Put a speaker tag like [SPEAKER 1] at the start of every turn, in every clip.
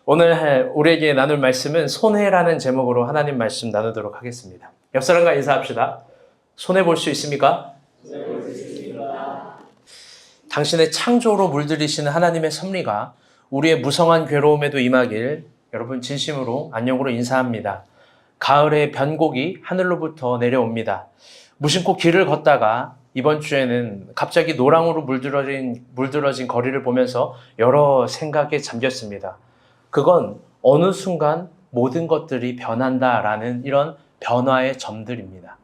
[SPEAKER 1] 오늘 우리에게 나눌 말씀은 손해라는 제목으로 하나님 말씀 나누도록 하겠습니다. 옆 사람과 인사합시다. 손해 볼 수 있습니까? 당신의 창조로 물들이시는 하나님의 섭리가 우리의 무성한 괴로움에도 임하길 여러분 진심으로 안녕으로 인사합니다. 가을의 변곡이 하늘로부터 내려옵니다. 무심코 길을 걷다가 이번 주에는 갑자기 노랑으로 물들어진 거리를 보면서 여러 생각에 잠겼습니다. 그건 어느 순간 모든 것들이 변한다라는 이런 변화의 점들입니다.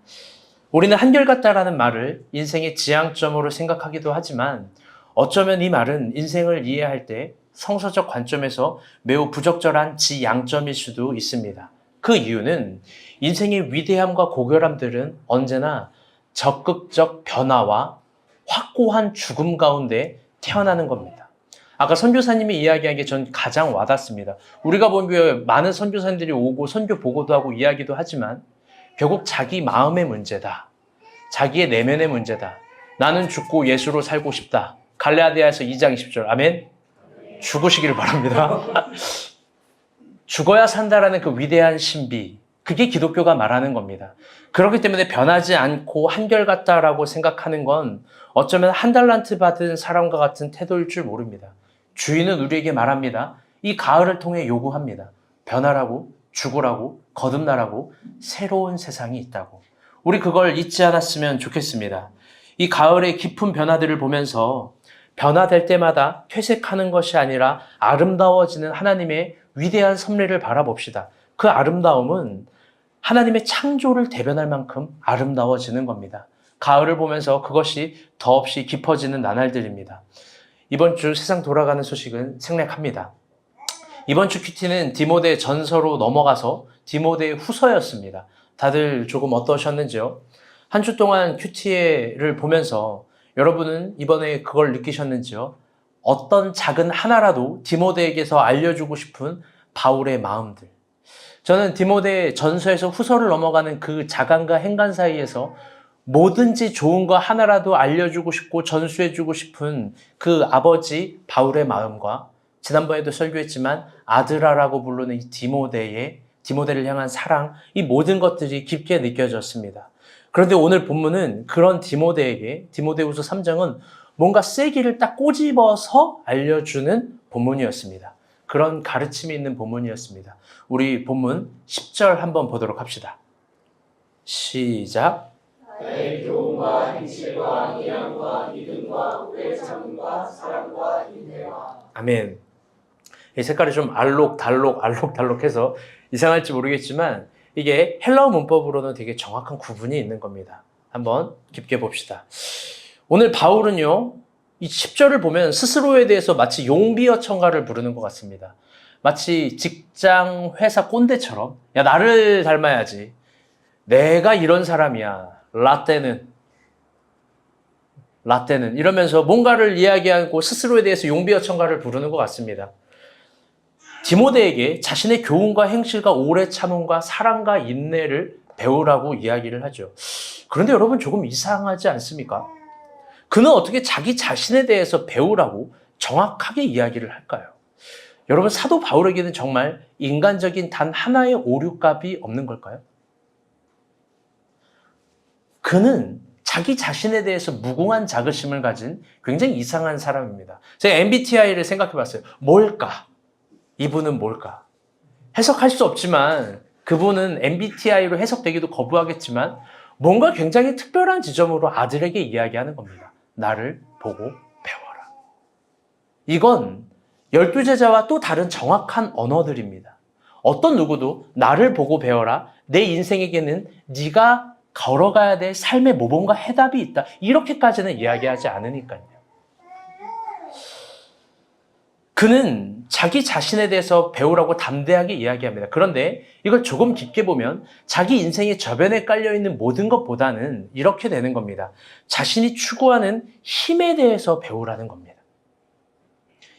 [SPEAKER 1] 우리는 한결같다라는 말을 인생의 지향점으로 생각하기도 하지만 어쩌면 이 말은 인생을 이해할 때 성서적 관점에서 매우 부적절한 지양점일 수도 있습니다. 그 이유는 인생의 위대함과 고결함들은 언제나 적극적 변화와 확고한 죽음 가운데 태어나는 겁니다. 아까 선교사님이 이야기한 게 전 가장 와닿습니다. 우리가 본 교회 많은 선교사님들이 오고 선교 보고도 하고 이야기도 하지만 결국 자기 마음의 문제다. 자기의 내면의 문제다. 나는 죽고 예수로 살고 싶다. 갈라디아서 2장 20절. 아멘. 죽으시기를 바랍니다. 죽어야 산다라는 그 위대한 신비. 그게 기독교가 말하는 겁니다. 그렇기 때문에 변하지 않고 한결같다라고 생각하는 건 어쩌면 한 달란트 받은 사람과 같은 태도일 줄 모릅니다. 주인은 우리에게 말합니다. 이 가을을 통해 요구합니다. 변하라고, 죽으라고, 거듭나라고, 새로운 세상이 있다고. 우리 그걸 잊지 않았으면 좋겠습니다. 이 가을의 깊은 변화들을 보면서 변화될 때마다 퇴색하는 것이 아니라 아름다워지는 하나님의 위대한 섭리를 바라봅시다. 그 아름다움은 하나님의 창조를 대변할 만큼 아름다워지는 겁니다. 가을을 보면서 그것이 더없이 깊어지는 나날들입니다. 이번 주 세상 돌아가는 소식은 생략합니다. 이번 주 큐티는 디모데 전서로 넘어가서 디모데 후서였습니다. 다들 조금 어떠셨는지요? 한 주 동안 큐티를 보면서 여러분은 이번에 그걸 느끼셨는지요? 어떤 작은 하나라도 디모데에게서 알려주고 싶은 바울의 마음들. 저는 디모데 전서에서 후서를 넘어가는 그 자간과 행간 사이에서 뭐든지 좋은 거 하나라도 알려주고 싶고 전수해주고 싶은 그 아버지 바울의 마음과 지난번에도 설교했지만 아들아라고 부르는 이 디모데를 향한 사랑, 이 모든 것들이 깊게 느껴졌습니다. 그런데 오늘 본문은 그런 디모데후서 3장은 뭔가 세기를 딱 꼬집어서 알려주는 본문이었습니다. 그런 가르침이 있는 본문이었습니다. 우리 본문 10절 한번 보도록 합시다. 시작.
[SPEAKER 2] 나의 교훈과 행실과 이양과 믿음과 오래 참음과 사랑과 인내와.
[SPEAKER 1] 아멘. 이 색깔이 좀 알록달록해서 이상할지 모르겠지만 이게 헬라어 문법으로는 되게 정확한 구분이 있는 겁니다. 한번 깊게 봅시다. 오늘 바울은요, 이 10절을 보면 스스로에 대해서 마치 용비어 청가를 부르는 것 같습니다. 마치 직장, 회사 꼰대처럼 야 나를 닮아야지. 내가 이런 사람이야. 라떼는 이러면서 뭔가를 이야기하고 스스로에 대해서 용비어 청가를 부르는 것 같습니다. 디모데에게 자신의 교훈과 행실과 오래 참음과 사랑과 인내를 배우라고 이야기를 하죠. 그런데 여러분 조금 이상하지 않습니까? 그는 어떻게 자기 자신에 대해서 배우라고 정확하게 이야기를 할까요? 여러분 사도 바울에게는 정말 인간적인 단 하나의 오류값이 없는 걸까요? 그는 자기 자신에 대해서 무궁한 자긍심을 가진 굉장히 이상한 사람입니다. 제가 MBTI를 생각해 봤어요. 뭘까? 이분은 뭘까? 해석할 수 없지만 그분은 MBTI로 해석되기도 거부하겠지만 뭔가 굉장히 특별한 지점으로 아들에게 이야기하는 겁니다. 나를 보고 배워라. 이건 12제자와 또 다른 정확한 언어들입니다. 어떤 누구도 나를 보고 배워라. 내 인생에게는 네가 걸어가야 될 삶의 모범과 해답이 있다. 이렇게까지는 이야기하지 않으니까요. 그는 자기 자신에 대해서 배우라고 담대하게 이야기합니다. 그런데 이걸 조금 깊게 보면 자기 인생의 저변에 깔려있는 모든 것보다는 이렇게 되는 겁니다. 자신이 추구하는 힘에 대해서 배우라는 겁니다.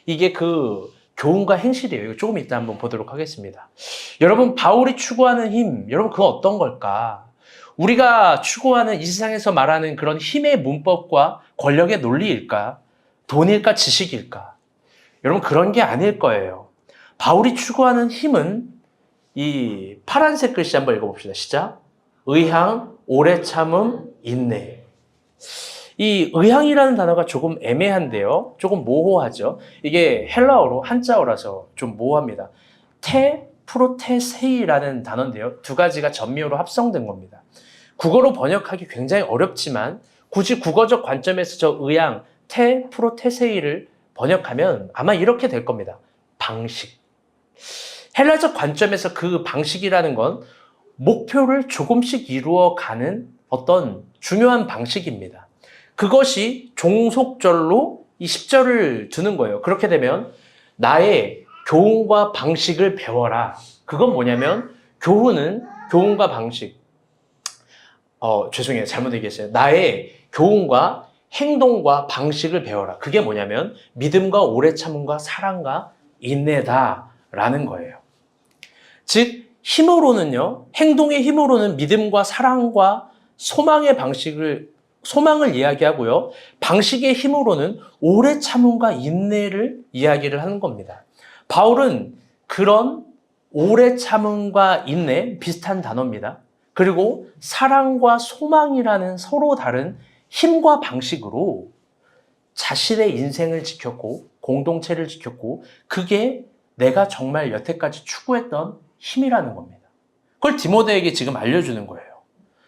[SPEAKER 1] 이게 그 교훈과 행실이에요. 이거 조금 이따 한번 보도록 하겠습니다. 여러분, 바울이 추구하는 힘, 여러분 그건 어떤 걸까? 우리가 추구하는 이 세상에서 말하는 그런 힘의 문법과 권력의 논리일까? 돈일까? 지식일까? 여러분 그런 게 아닐 거예요. 바울이 추구하는 힘은 이 파란색 글씨 한번 읽어봅시다. 시작. 의향, 오래 참음, 인내. 이 의향이라는 단어가 조금 애매한데요. 조금 모호하죠. 이게 헬라어로 한자어라서 좀 모호합니다. 프로테세이라는 단어인데요. 두 가지가 전미어로 합성된 겁니다. 국어로 번역하기 굉장히 어렵지만 굳이 국어적 관점에서 저 의향, 프로테세이를 번역하면 아마 이렇게 될 겁니다. 방식. 헬라적 관점에서 그 방식이라는 건 목표를 조금씩 이루어가는 어떤 중요한 방식입니다. 그것이 종속절로 이 10절을 두는 거예요. 그렇게 되면 나의 교훈과 방식을 배워라. 그건 뭐냐면 교훈과 방식. 죄송해요. 잘못 얘기했어요. 나의 교훈과 행동과 방식을 배워라. 그게 뭐냐면 믿음과 오래 참음과 사랑과 인내다라는 거예요. 즉 힘으로는요. 행동의 힘으로는 믿음과 사랑과 소망을 이야기하고요. 방식의 힘으로는 오래 참음과 인내를 이야기를 하는 겁니다. 바울은 그런 오래 참음과 인내 비슷한 단어입니다. 그리고 사랑과 소망이라는 서로 다른 힘과 방식으로 자신의 인생을 지켰고 공동체를 지켰고 그게 내가 정말 여태까지 추구했던 힘이라는 겁니다. 그걸 디모데에게 지금 알려주는 거예요.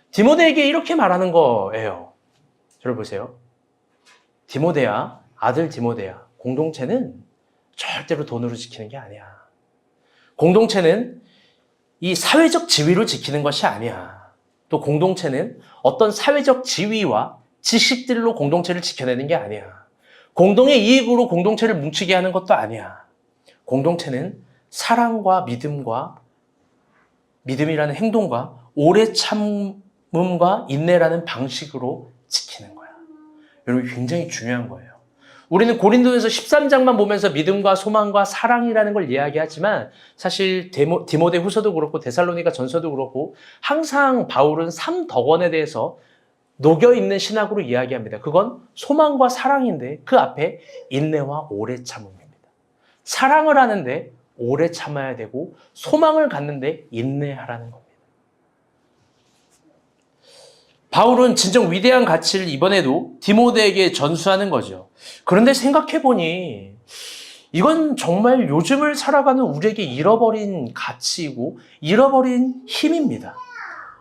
[SPEAKER 1] 디모데에게 이렇게 말하는 거예요. 저를 보세요. 디모데야, 아들 디모데야, 공동체는 절대로 돈으로 지키는 게 아니야. 공동체는 이 사회적 지위로 지키는 것이 아니야. 또 공동체는 어떤 사회적 지위와 지식들로 공동체를 지켜내는 게 아니야. 공동의 이익으로 공동체를 뭉치게 하는 것도 아니야. 공동체는 사랑과 믿음이라는 행동과 오래 참음과 인내라는 방식으로 지키는 거야. 여러분 굉장히 중요한 거예요. 우리는 고린도전서 13장만 보면서 믿음과 소망과 사랑이라는 걸 이야기하지만 사실 디모데 후서도 그렇고 데살로니가 전서도 그렇고 항상 바울은 3덕원에 대해서 녹여있는 신학으로 이야기합니다. 그건 소망과 사랑인데 그 앞에 인내와 오래 참음입니다. 사랑을 하는데 오래 참아야 되고 소망을 갖는데 인내하라는 겁니다. 바울은 진정 위대한 가치를 이번에도 디모데에게 전수하는 거죠. 그런데 생각해보니 이건 정말 요즘을 살아가는 우리에게 잃어버린 가치이고 잃어버린 힘입니다.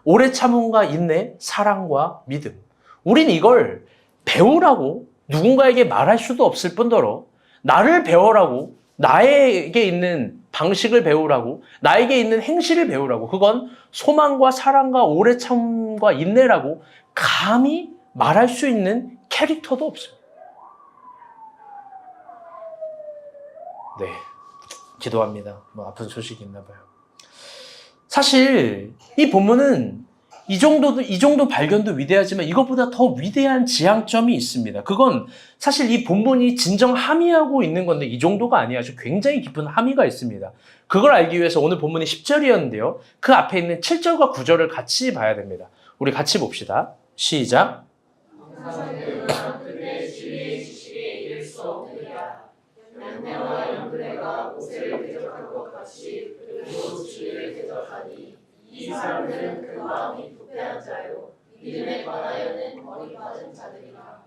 [SPEAKER 1] 오래 참음과 인내, 사랑과 믿음. 우린 이걸 배우라고 누군가에게 말할 수도 없을 뿐더러 나를 배워라고 나에게 있는 방식을 배우라고 나에게 있는 행실을 배우라고 그건 소망과 사랑과 오래 참음과 인내라고 감히 말할 수 있는 캐릭터도 없습니다. 네, 기도합니다. 아픈 소식이 있나 봐요. 사실 이 본문은 이 정도 발견도 위대하지만 이것보다 더 위대한 지향점이 있습니다. 그건 사실 이 본문이 진정 함의하고 있는 건데 이 정도가 아니야. 아주 굉장히 깊은 함의가 있습니다. 그걸 알기 위해서 오늘 본문이 10절이었는데요. 그 앞에 있는 7절과 9절을 같이 봐야 됩니다. 우리 같이 봅시다. 시작.
[SPEAKER 2] 이 사람들은 그 마음이 부패한 자요 믿음에 관하여는 머리 빠진 자들이라.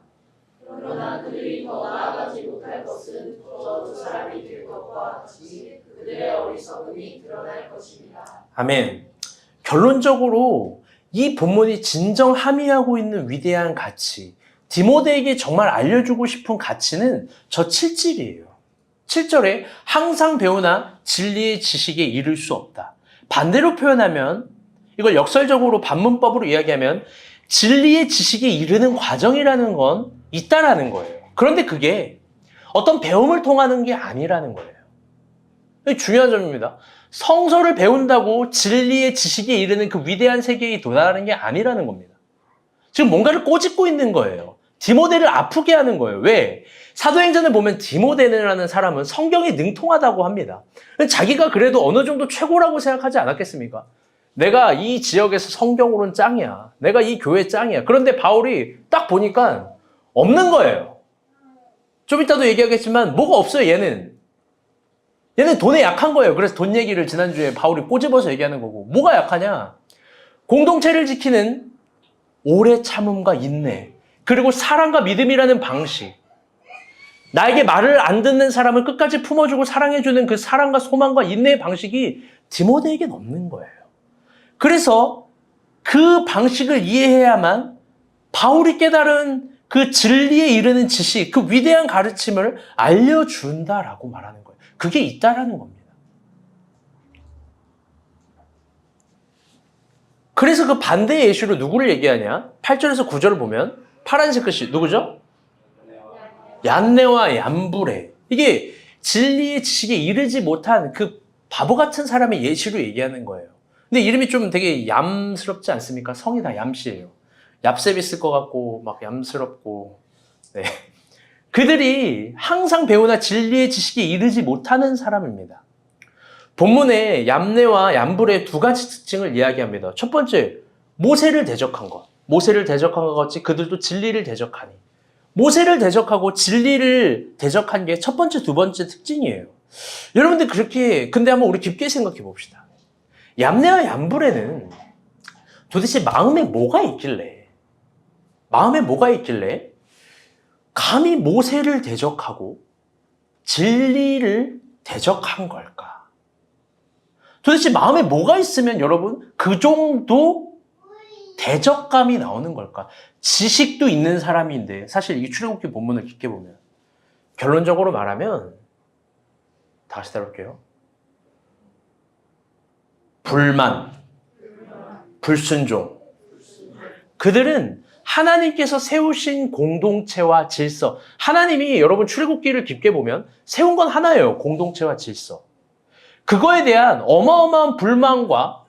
[SPEAKER 2] 그러나 그들이 더 나아가지 못할 것은 저 두 사람이 될 것과 같이 그들의 어리석음이 드러날 것입니다.
[SPEAKER 1] 아멘. 결론적으로 이 본문이 진정 함의하고 있는 위대한 가치, 디모데에게 정말 알려주고 싶은 가치는 저 7절이에요. 7절에 항상 배우나 진리의 지식에 이를 수 없다. 반대로 표현하면 이걸 역설적으로 반문법으로 이야기하면 진리의 지식에 이르는 과정이라는 건 있다라는 거예요. 그런데 그게 어떤 배움을 통하는 게 아니라는 거예요. 이게 중요한 점입니다. 성서를 배운다고 진리의 지식에 이르는 그 위대한 세계에 도달하는 게 아니라는 겁니다. 지금 뭔가를 꼬집고 있는 거예요. 디모데를 아프게 하는 거예요. 왜? 사도행전을 보면 디모데라는 사람은 성경에 능통하다고 합니다. 자기가 그래도 어느 정도 최고라고 생각하지 않았겠습니까? 내가 이 지역에서 성경으로는 짱이야. 내가 이 교회 짱이야. 그런데 바울이 딱 보니까 없는 거예요. 좀 이따도 얘기하겠지만 뭐가 없어요, 얘는. 얘는 돈에 약한 거예요. 그래서 돈 얘기를 지난주에 바울이 꼬집어서 얘기하는 거고. 뭐가 약하냐? 공동체를 지키는 오래 참음과 인내, 그리고 사랑과 믿음이라는 방식. 나에게 말을 안 듣는 사람을 끝까지 품어주고 사랑해주는 그 사랑과 소망과 인내의 방식이 디모데에겐 없는 거예요. 그래서 그 방식을 이해해야만 바울이 깨달은 그 진리에 이르는 지식, 그 위대한 가르침을 알려준다라고 말하는 거예요. 그게 있다라는 겁니다. 그래서 그 반대의 예시로 누구를 얘기하냐? 8절에서 9절을 보면 파란색 글씨 누구죠? 얀네와 얀브레. 이게 진리의 지식에 이르지 못한 그 바보 같은 사람의 예시로 얘기하는 거예요. 근데 이름이 좀 되게 얌스럽지 않습니까? 성이 다 얌씨예요. 얍셉 있을 것 같고 막 얌스럽고. 네. 그들이 항상 배우나 진리의 지식에 이르지 못하는 사람입니다. 본문에 얌네와 얌불의 두 가지 특징을 이야기합니다. 첫 번째, 모세를 대적한 것. 모세를 대적한 것 같이 그들도 진리를 대적하니. 모세를 대적하고 진리를 대적한 게 첫 번째, 두 번째 특징이에요. 여러분들 그렇게, 근데 한번 우리 깊게 생각해 봅시다. 얌네와 얌불에는 도대체 마음에 뭐가 있길래, 감히 모세를 대적하고 진리를 대적한 걸까? 도대체 마음에 뭐가 있으면 여러분 그 정도 대적감이 나오는 걸까? 지식도 있는 사람인데 사실 이 출애굽기 본문을 깊게 보면 결론적으로 말하면 다시 따라올게요. 불만, 불순종. 그들은 하나님께서 세우신 공동체와 질서. 하나님이 여러분 출애굽기를 깊게 보면 세운 건 하나예요. 공동체와 질서. 그거에 대한 어마어마한 불만과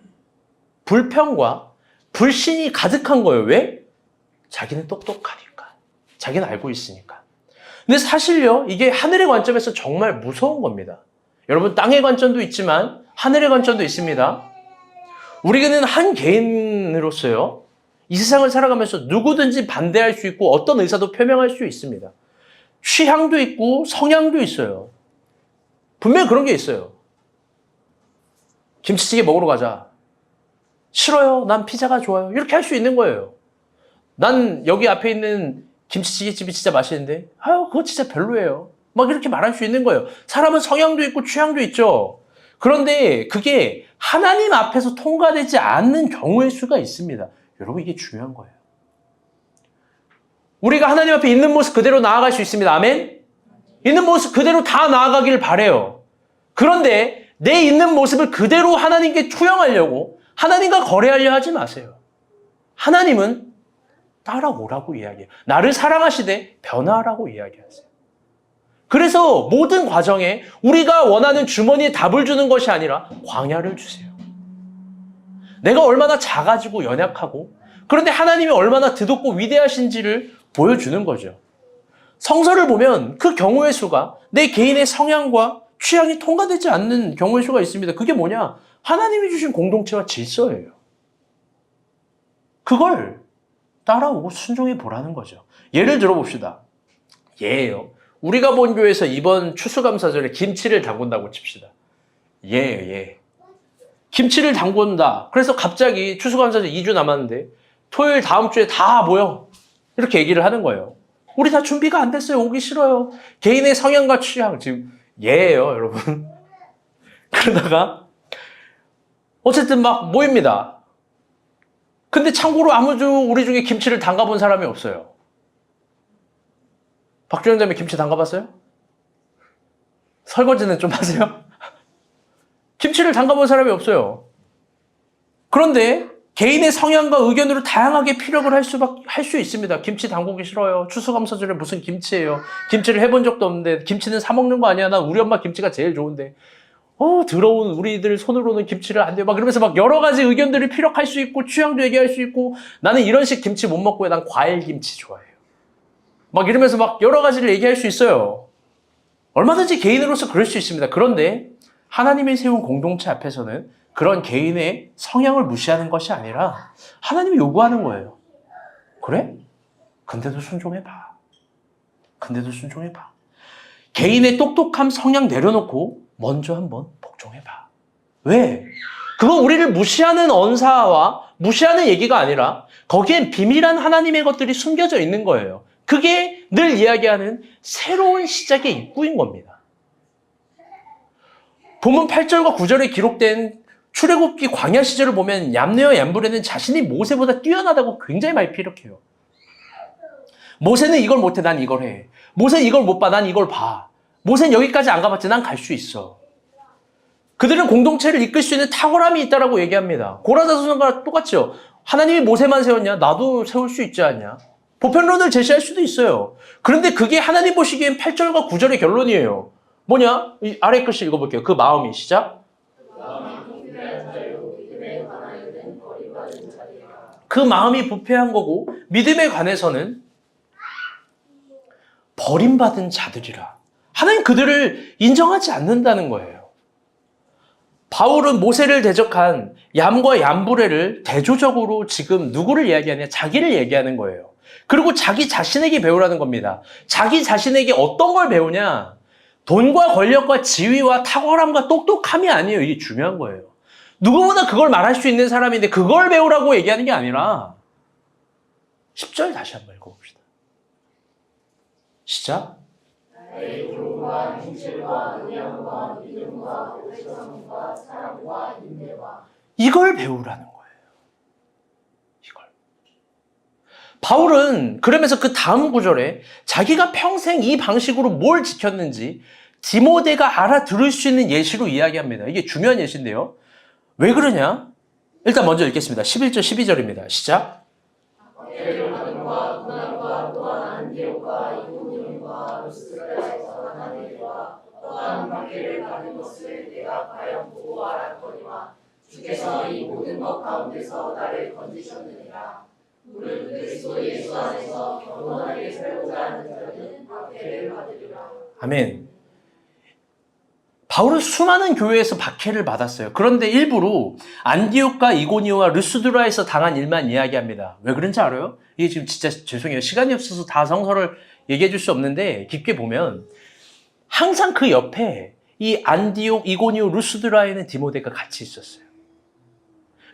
[SPEAKER 1] 불평과 불신이 가득한 거예요. 왜? 자기는 똑똑하니까. 자기는 알고 있으니까. 근데 사실요, 이게 하늘의 관점에서 정말 무서운 겁니다. 여러분, 땅의 관점도 있지만 하늘의 관점도 있습니다. 우리는 한 개인으로서요, 이 세상을 살아가면서 누구든지 반대할 수 있고 어떤 의사도 표명할 수 있습니다. 취향도 있고 성향도 있어요. 분명히 그런 게 있어요. 김치찌개 먹으러 가자. 싫어요. 난 피자가 좋아요. 이렇게 할 수 있는 거예요. 난 여기 앞에 있는 김치찌개 집이 진짜 맛있는데 아유 그거 진짜 별로예요. 막 이렇게 말할 수 있는 거예요. 사람은 성향도 있고 취향도 있죠. 그런데 그게 하나님 앞에서 통과되지 않는 경우의 수가 있습니다. 여러분 이게 중요한 거예요. 우리가 하나님 앞에 있는 모습 그대로 나아갈 수 있습니다. 아멘? 있는 모습 그대로 다 나아가길 바래요. 그런데 내 있는 모습을 그대로 하나님께 투영하려고 하나님과 거래하려 하지 마세요. 하나님은 따라오라고 이야기해요. 나를 사랑하시되 변화하라고 이야기하세요. 그래서 모든 과정에 우리가 원하는 주머니에 답을 주는 것이 아니라 광야를 주세요. 내가 얼마나 작아지고 연약하고 그런데 하나님이 얼마나 드높고 위대하신지를 보여주는 거죠. 성서를 보면 그 경우의 수가 내 개인의 성향과 취향이 통과되지 않는 경우의 수가 있습니다. 그게 뭐냐? 하나님이 주신 공동체와 질서예요. 그걸 따라오고 순종해 보라는 거죠. 예를 들어봅시다. 예예요. 우리가 본 교회에서 이번 추수감사절에 김치를 담근다고 칩시다. 예. 김치를 담근다. 그래서 갑자기 추수감사절 2주 남았는데 토요일 다음 주에 다 모여. 이렇게 얘기를 하는 거예요. 우리 다 준비가 안 됐어요. 오기 싫어요. 개인의 성향과 취향. 지금 예예요, 여러분. 그러다가 어쨌든 막 모입니다. 근데 참고로 아무도 우리 중에 김치를 담가본 사람이 없어요. 박주영 자매 김치 담가봤어요? 설거지는 좀 하세요? 김치를 담가본 사람이 없어요. 그런데 개인의 성향과 의견으로 다양하게 피력을 할 수 있습니다. 김치 담그기 싫어요. 추수감사절에 무슨 김치예요. 김치를 해본 적도 없는데 김치는 사 먹는 거 아니야. 난 우리 엄마 김치가 제일 좋은데. 더러운 우리들 손으로는 김치를 안 돼요. 막 이러면서 막 여러 가지 의견들을 피력할 수 있고 취향도 얘기할 수 있고 나는 이런 식 김치 못 먹고요. 난 과일 김치 좋아해요. 막 이러면서 막 여러 가지를 얘기할 수 있어요. 얼마든지 개인으로서 그럴 수 있습니다. 그런데 하나님이 세운 공동체 앞에서는 그런 개인의 성향을 무시하는 것이 아니라 하나님이 요구하는 거예요. 그래? 근데도 순종해봐. 개인의 똑똑함 성향 내려놓고 먼저 한번 복종해봐. 왜? 그건 우리를 무시하는 언사와 무시하는 얘기가 아니라 거기엔 비밀한 하나님의 것들이 숨겨져 있는 거예요. 그게 늘 이야기하는 새로운 시작의 입구인 겁니다. 본문 8절과 9절에 기록된 출애굽기 광야 시절을 보면 얌느와 얌브레는 자신이 모세보다 뛰어나다고 굉장히 많이 피력해요. 모세는 이걸 못해, 난 이걸 해. 모세는 이걸 못 봐, 난 이걸 봐. 모세는 여기까지 안 가봤지, 난 갈 수 있어. 그들은 공동체를 이끌 수 있는 탁월함이 있다라고 얘기합니다. 고라자손과 똑같죠. 하나님이 모세만 세웠냐? 나도 세울 수 있지 않냐? 보편론을 제시할 수도 있어요. 그런데 그게 하나님 보시기엔 8절과 9절의 결론이에요. 뭐냐? 이 아래 글씨 읽어볼게요. 그 마음이 시작. 그 마음이 부패한 거고 믿음에 관해서는 버림받은 자들이라. 하나님 그들을 인정하지 않는다는 거예요. 바울은 모세를 대적한 얌과 얌브레를 대조적으로 지금 누구를 이야기하냐? 자기를 얘기하는 거예요. 그리고 자기 자신에게 배우라는 겁니다. 자기 자신에게 어떤 걸 배우냐? 돈과 권력과 지위와 탁월함과 똑똑함이 아니에요. 이게 중요한 거예요. 누구보다 그걸 말할 수 있는 사람인데 그걸 배우라고 얘기하는 게 아니라 10절 다시 한번 읽어봅시다. 시작.
[SPEAKER 2] 나의 교훈과 행실과 의향과 믿음과 오래성과 사랑과 인내와
[SPEAKER 1] 이걸 배우라는 거예요. 이걸. 바울은 그러면서 그 다음 구절에 자기가 평생 이 방식으로 뭘 지켰는지 디모데가 알아들을 수 있는 예시로 이야기합니다. 이게 중요한 예시인데요. 왜 그러냐? 일단 먼저 읽겠습니다. 11절, 12절입니다. 시작.
[SPEAKER 2] 예루살렘과 문안과 또한 안디옥과 이고니온과 루스드라에서 하나는 일과 또한 박해를 받은 것을 내가 과연 보고 알았거니와 주께서 이 모든 것 가운데서 나를 건지셨느니라. 무릇 그리스도 예수 안에서 경건하게 살고자 하는 자는 박해를 받으리라.
[SPEAKER 1] 아멘. 바울은 수많은 교회에서 박해를 받았어요. 그런데 일부러 안디옥과 이고니오와 르스드라에서 당한 일만 이야기합니다. 왜 그런지 알아요? 이게 지금 진짜 죄송해요. 시간이 없어서 다 성서를 얘기해 줄 수 없는데 깊게 보면 항상 그 옆에 이 안디옥, 이고니오, 르스드라에는 디모데가 같이 있었어요.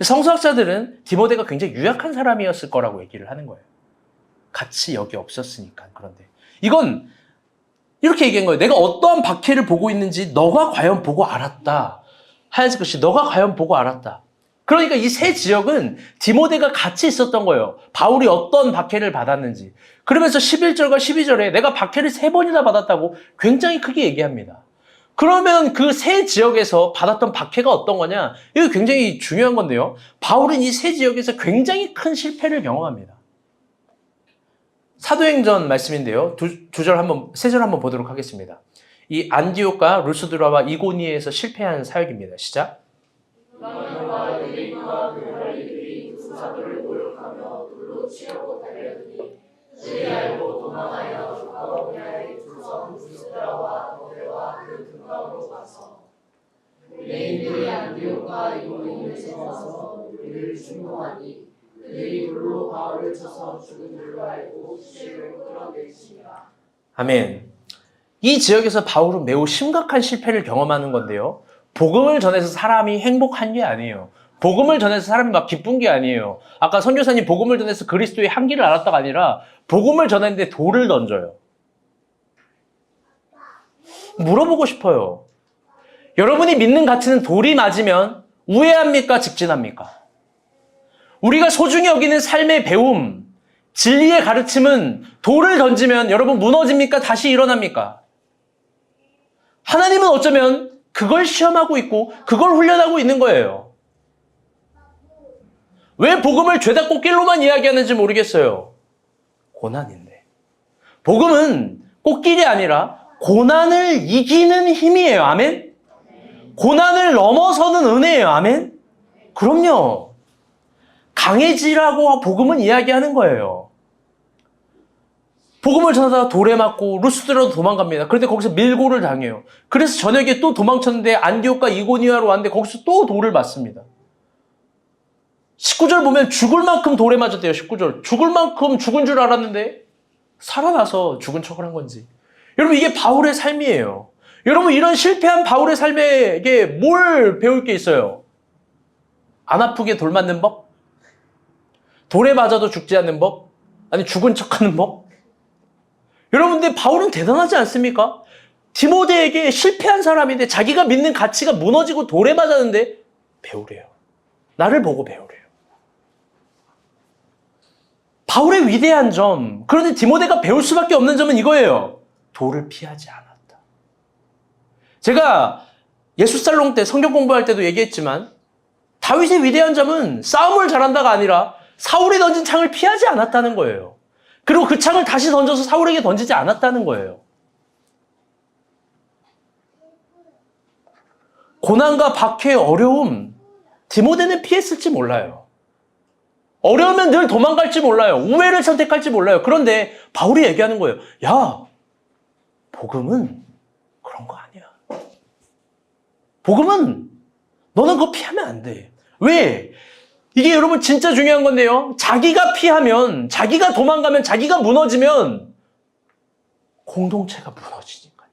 [SPEAKER 1] 성서학자들은 디모데가 굉장히 유약한 사람이었을 거라고 얘기를 하는 거예요. 같이 여기 없었으니까. 그런데 이건 이렇게 얘기한 거예요. 내가 어떠한 박해를 보고 있는지 너가 과연 보고 알았다. 하얀색 글씨, 너가 과연 보고 알았다. 그러니까 이 세 지역은 디모데가 같이 있었던 거예요. 바울이 어떤 박해를 받았는지. 그러면서 11절과 12절에 내가 박해를 3번이나 받았다고 굉장히 크게 얘기합니다. 그러면 그 세 지역에서 받았던 박해가 어떤 거냐? 이거 굉장히 중요한 건데요. 바울은 이 세 지역에서 굉장히 큰 실패를 경험합니다. 사도행전 말씀인데요. 세 절 한번 보도록 하겠습니다. 이 안디옥과 루스드라와 이고니에서 실패한 사역입니다. 시작.
[SPEAKER 2] 너희와 유대인과 그 관리들이 두 사도를 모욕하며 돌로 치려고 달려드니 그들이 알고 도망하여 가버냐의 두성 루스드라와 더베와 그 근방으로 가서 유대인들이 안디옥과 이고니에서 와서 우리를 충동하니 그들이 돌로 바울을 쳐서 죽은 줄로 알고 시체를 끌어내시니라.
[SPEAKER 1] 아멘. 이 지역에서 바울은 매우 심각한 실패를 경험하는 건데요. 복음을 전해서 사람이 행복한 게 아니에요. 복음을 전해서 사람이 막 기쁜 게 아니에요. 아까 선교사님 복음을 전해서 그리스도의 한기를 알았다가 아니라 복음을 전했는데 돌을 던져요. 물어보고 싶어요. 여러분이 믿는 가치는 돌이 맞으면 우회합니까? 직진합니까? 우리가 소중히 여기는 삶의 배움, 진리의 가르침은 돌을 던지면 여러분 무너집니까? 다시 일어납니까? 하나님은 어쩌면 그걸 시험하고 있고 그걸 훈련하고 있는 거예요. 왜 복음을 죄다 꽃길로만 이야기하는지 모르겠어요. 고난인데. 복음은 꽃길이 아니라 고난을 이기는 힘이에요. 아멘? 고난을 넘어서는 은혜예요. 아멘? 그럼요. 강해지라고 복음은 이야기하는 거예요. 복음을 전하다가 돌에 맞고 루스드라도 도망갑니다. 그런데 거기서 밀고를 당해요. 그래서 저녁에 또 도망쳤는데 안디옥과 이고니아로 왔는데 거기서 또 돌을 맞습니다. 19절 보면 죽을 만큼 돌에 맞았대요. 19절. 죽을 만큼 죽은 줄 알았는데 살아나서 죽은 척을 한 건지. 여러분 이게 바울의 삶이에요. 여러분, 이런 실패한 바울의 삶에게 뭘 배울 게 있어요? 안 아프게 돌 맞는 법? 돌에 맞아도 죽지 않는 법? 아니, 죽은 척하는 법? 여러분, 근데 바울은 대단하지 않습니까? 디모데에게 실패한 사람인데 자기가 믿는 가치가 무너지고 돌에 맞았는데 배우래요. 나를 보고 배우래요. 바울의 위대한 점, 그런데 디모데가 배울 수밖에 없는 점은 이거예요. 돌을 피하지 않았다. 제가 예수살롱 때 성경 공부할 때도 얘기했지만 다윗의 위대한 점은 싸움을 잘한다가 아니라 사울이 던진 창을 피하지 않았다는 거예요. 그리고 그 창을 다시 던져서 사울에게 던지지 않았다는 거예요. 고난과 박해, 어려움, 디모데는 피했을지 몰라요. 어려우면 늘 도망갈지 몰라요. 우회를 선택할지 몰라요. 그런데 바울이 얘기하는 거예요. 야, 복음은 그런 거 아니야. 복음은 너는 그거 피하면 안 돼. 왜? 이게 여러분 진짜 중요한 건데요. 자기가 피하면, 자기가 도망가면, 자기가 무너지면 공동체가 무너지니까요.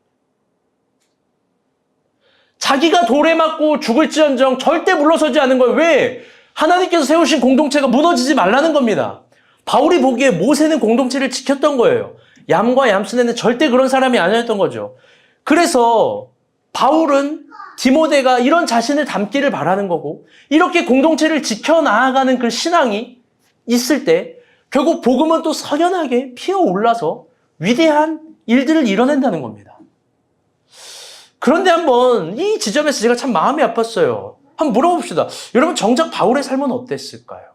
[SPEAKER 1] 자기가 돌에 맞고 죽을지언정 절대 물러서지 않은 거예요. 왜? 하나님께서 세우신 공동체가 무너지지 말라는 겁니다. 바울이 보기에 모세는 공동체를 지켰던 거예요. 얌과 얌순에는 절대 그런 사람이 아니었던 거죠. 그래서 바울은 디모데가 이런 자신을 닮기를 바라는 거고, 이렇게 공동체를 지켜나가는 그 신앙이 있을 때 결국 복음은 또 석연하게 피어올라서 위대한 일들을 이뤄낸다는 겁니다. 그런데 한번 이 지점에서 제가 참 마음이 아팠어요. 한번 물어봅시다. 여러분, 정작 바울의 삶은 어땠을까요?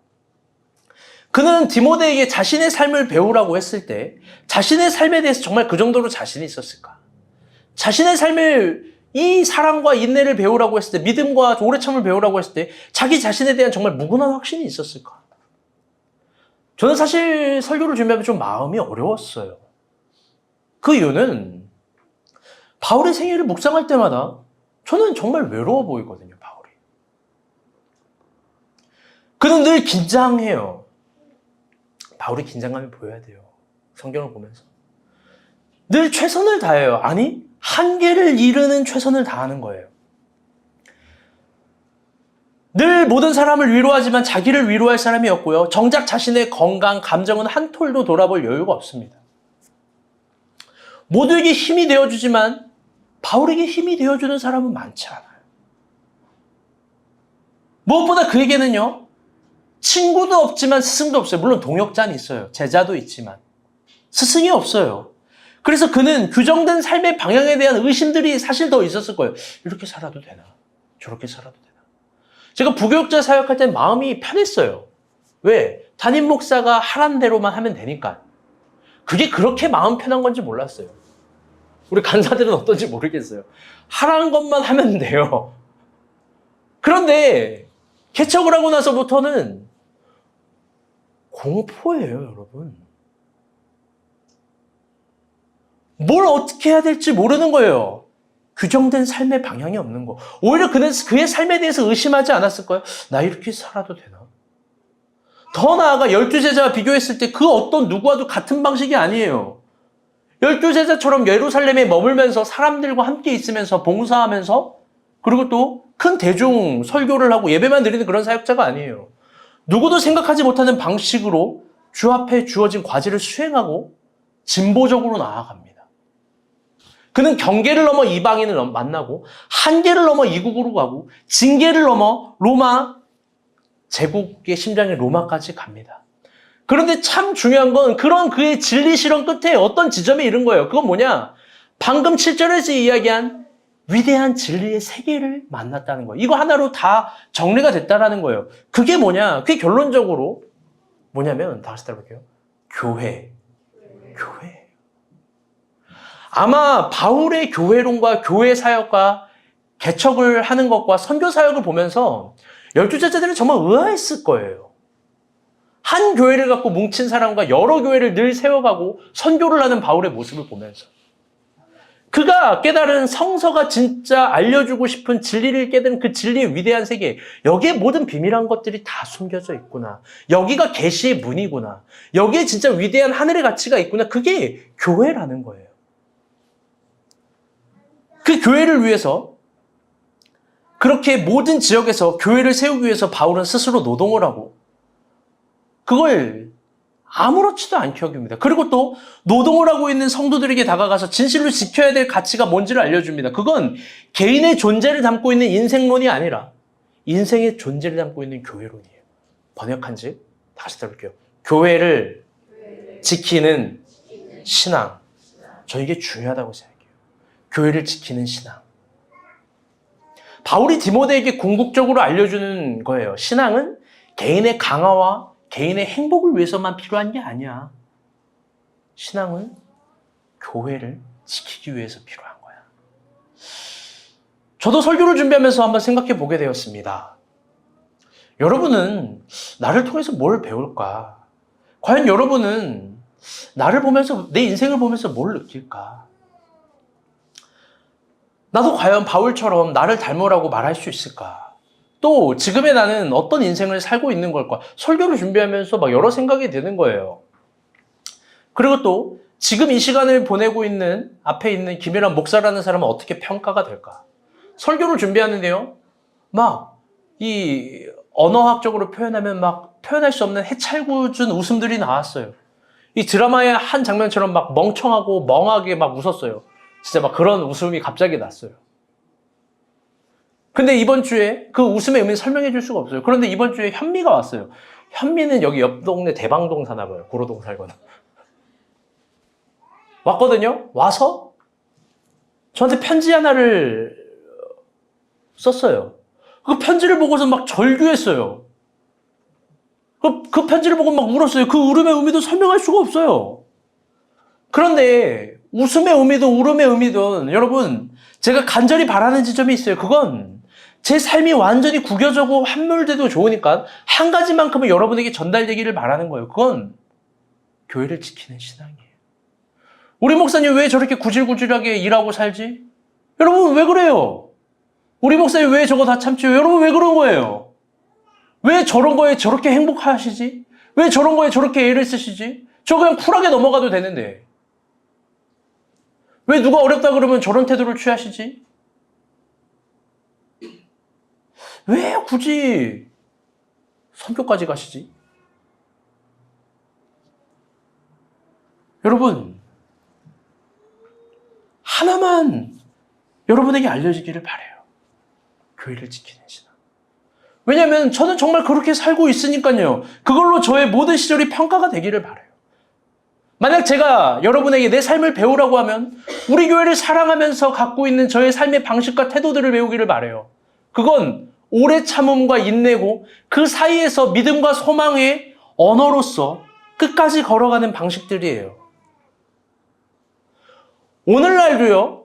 [SPEAKER 1] 그는 디모데에게 자신의 삶을 배우라고 했을 때 자신의 삶에 대해서 정말 그 정도로 자신이 있었을까? 자신의 삶을, 이 사랑과 인내를 배우라고 했을 때, 믿음과 오래 참을 배우라고 했을 때 자기 자신에 대한 정말 무근한 확신이 있었을까? 저는 사실 설교를 준비하면 좀 마음이 어려웠어요. 그 이유는 바울의 생애를 묵상할 때마다 저는 정말 외로워 보이거든요, 바울이. 그는 늘 긴장해요. 바울이 긴장감이 보여야 돼요. 성경을 보면서. 늘 최선을 다해요. 아니, 한계를 이르는 최선을 다하는 거예요. 늘 모든 사람을 위로하지만 자기를 위로할 사람이 없고요. 정작 자신의 건강, 감정은 한 톨도 돌아볼 여유가 없습니다. 모두에게 힘이 되어주지만 바울에게 힘이 되어주는 사람은 많지 않아요. 무엇보다 그에게는요, 친구도 없지만 스승도 없어요. 물론 동역자는 있어요. 제자도 있지만 스승이 없어요. 그래서 그는 규정된 삶의 방향에 대한 의심들이 사실 더 있었을 거예요. 이렇게 살아도 되나? 저렇게 살아도 되나? 제가 부교육자 사역할 때 마음이 편했어요. 왜? 담임 목사가 하란 대로만 하면 되니까. 그게 그렇게 마음 편한 건지 몰랐어요. 우리 간사들은 어떤지 모르겠어요. 하라는 것만 하면 돼요. 그런데 개척을 하고 나서부터는 공포예요, 여러분. 뭘 어떻게 해야 될지 모르는 거예요. 규정된 삶의 방향이 없는 거. 오히려 그는 그의 삶에 대해서 의심하지 않았을까요? 나 이렇게 살아도 되나? 더 나아가 12제자와 비교했을 때 그 어떤 누구와도 같은 방식이 아니에요. 12제자처럼 예루살렘에 머물면서 사람들과 함께 있으면서 봉사하면서, 그리고 또 큰 대중 설교를 하고 예배만 드리는 그런 사역자가 아니에요. 누구도 생각하지 못하는 방식으로 주 앞에 주어진 과제를 수행하고 진보적으로 나아갑니다. 그는 경계를 넘어 이방인을 만나고 한계를 넘어 이국으로 가고 징계를 넘어 로마 제국의 심장인 로마까지 갑니다. 그런데 참 중요한 건 그런 그의 진리 실현 끝에 어떤 지점에 이른 거예요. 그건 뭐냐? 방금 7절에서 이야기한 위대한 진리의 세계를 만났다는 거예요. 이거 하나로 다 정리가 됐다라는 거예요. 그게 뭐냐? 그게 결론적으로 뭐냐면, 다시 따라볼게요. 교회. 아마 바울의 교회론과 교회 사역과 개척을 하는 것과 선교 사역을 보면서 12제자들은 정말 의아했을 거예요. 한 교회를 갖고 뭉친 사람과 여러 교회를 늘 세워가고 선교를 하는 바울의 모습을 보면서 그가 깨달은 성서가 진짜 알려주고 싶은 진리를 깨달은 그 진리의 위대한 세계, 여기에 모든 비밀한 것들이 다 숨겨져 있구나. 여기가 계시의 문이구나. 여기에 진짜 위대한 하늘의 가치가 있구나. 그게 교회라는 거예요. 그 교회를 위해서 그렇게 모든 지역에서 교회를 세우기 위해서 바울은 스스로 노동을 하고 그걸 아무렇지도 않게 여깁니다. 그리고 또 노동을 하고 있는 성도들에게 다가가서 진실로 지켜야 될 가치가 뭔지를 알려줍니다. 그건 개인의 존재를 담고 있는 인생론이 아니라 인생의 존재를 담고 있는 교회론이에요. 번역한즉 다시 들어볼게요. 교회를 지키는 신앙. 저 이게 중요하다고 생각해요. 교회를 지키는 신앙. 바울이 디모데에게 궁극적으로 알려주는 거예요. 신앙은 개인의 강화와 개인의 행복을 위해서만 필요한 게 아니야. 신앙은 교회를 지키기 위해서 필요한 거야. 저도 설교를 준비하면서 한번 생각해 보게 되었습니다. 여러분은 나를 통해서 뭘 배울까? 과연 여러분은 나를 보면서, 내 인생을 보면서 뭘 느낄까? 나도 과연 바울처럼 나를 닮으라고 말할 수 있을까? 또 지금의 나는 어떤 인생을 살고 있는 걸까? 설교를 준비하면서 막 여러 생각이 드는 거예요. 그리고 또 지금 이 시간을 보내고 있는 앞에 있는 김일환 목사라는 사람은 어떻게 평가가 될까? 설교를 준비하는데요. 막 이 언어학적으로 표현하면 막 표현할 수 없는 해찰구준 웃음들이 나왔어요. 이 드라마의 한 장면처럼 막 멍청하고 멍하게 막 웃었어요. 진짜 막 그런 웃음이 갑자기 났어요. 근데 이번 주에 그 웃음의 의미는 설명해 줄 수가 없어요. 그런데 이번 주에 현미가 왔어요. 현미는 여기 옆 동네 대방동 사나 봐요. 고로동 살거나. 왔거든요. 와서 저한테 편지 하나를 썼어요. 그 편지를 보고서 막 절규했어요. 그 편지를 보고 막 울었어요. 그 울음의 의미도 설명할 수가 없어요. 그런데 웃음의 의미도 울음의 의미도 여러분 제가 간절히 바라는 지점이 있어요. 그건 제 삶이 완전히 구겨져고 함몰돼도 좋으니까 한 가지만큼은 여러분에게 전달되기를 바라는 거예요. 그건 교회를 지키는 신앙이에요. 우리 목사님 왜 저렇게 구질구질하게 일하고 살지? 여러분 왜 그래요? 우리 목사님 왜 저거 다 참지요? 여러분 왜 그런 거예요? 왜 저런 거에 저렇게 행복하시지? 왜 저런 거에 저렇게 애를 쓰시지? 저 그냥 쿨하게 넘어가도 되는데. 왜 누가 어렵다 그러면 저런 태도를 취하시지? 왜 굳이 선교까지 가시지? 여러분, 하나만 여러분에게 알려지기를 바라요. 교회를 지키는 신앙. 왜냐하면 저는 정말 그렇게 살고 있으니까요. 그걸로 저의 모든 시절이 평가가 되기를 바라요. 만약 제가 여러분에게 내 삶을 배우라고 하면 우리 교회를 사랑하면서 갖고 있는 저의 삶의 방식과 태도들을 배우기를 바라요. 그건 오래 참음과 인내고 그 사이에서 믿음과 소망의 언어로서 끝까지 걸어가는 방식들이에요. 오늘날도요.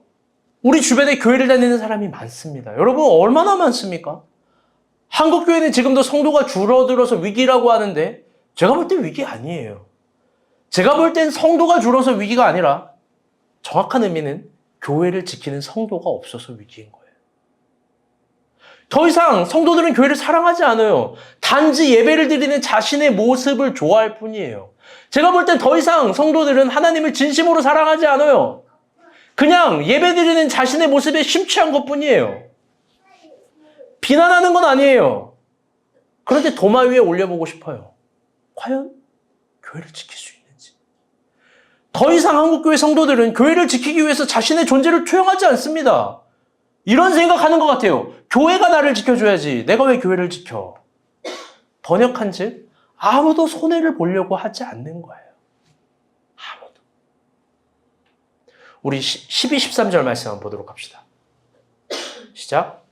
[SPEAKER 1] 우리 주변에 교회를 다니는 사람이 많습니다. 여러분 얼마나 많습니까? 한국 교회는 지금도 성도가 줄어들어서 위기라고 하는데 제가 볼 땐 위기 아니에요. 제가 볼 땐 성도가 줄어서 위기가 아니라 정확한 의미는 교회를 지키는 성도가 없어서 위기인 거예요. 더 이상 성도들은 교회를 사랑하지 않아요. 단지 예배를 드리는 자신의 모습을 좋아할 뿐이에요. 제가 볼 땐 더 이상 성도들은 하나님을 진심으로 사랑하지 않아요. 그냥 예배 드리는 자신의 모습에 심취한 것뿐이에요. 비난하는 건 아니에요. 그런데 도마 위에 올려보고 싶어요. 과연 교회를 지킬 수 있는지. 더 이상 한국교회 성도들은 교회를 지키기 위해서 자신의 존재를 투영하지 않습니다. 이런 생각하는 것 같아요. 교회가 나를 지켜줘야지. 내가 왜 교회를 지켜? 번역한즉 아무도 손해를 보려고 하지 않는 거예요. 아무도. 우리 12, 13절 말씀 한번 보도록 합시다. 시작.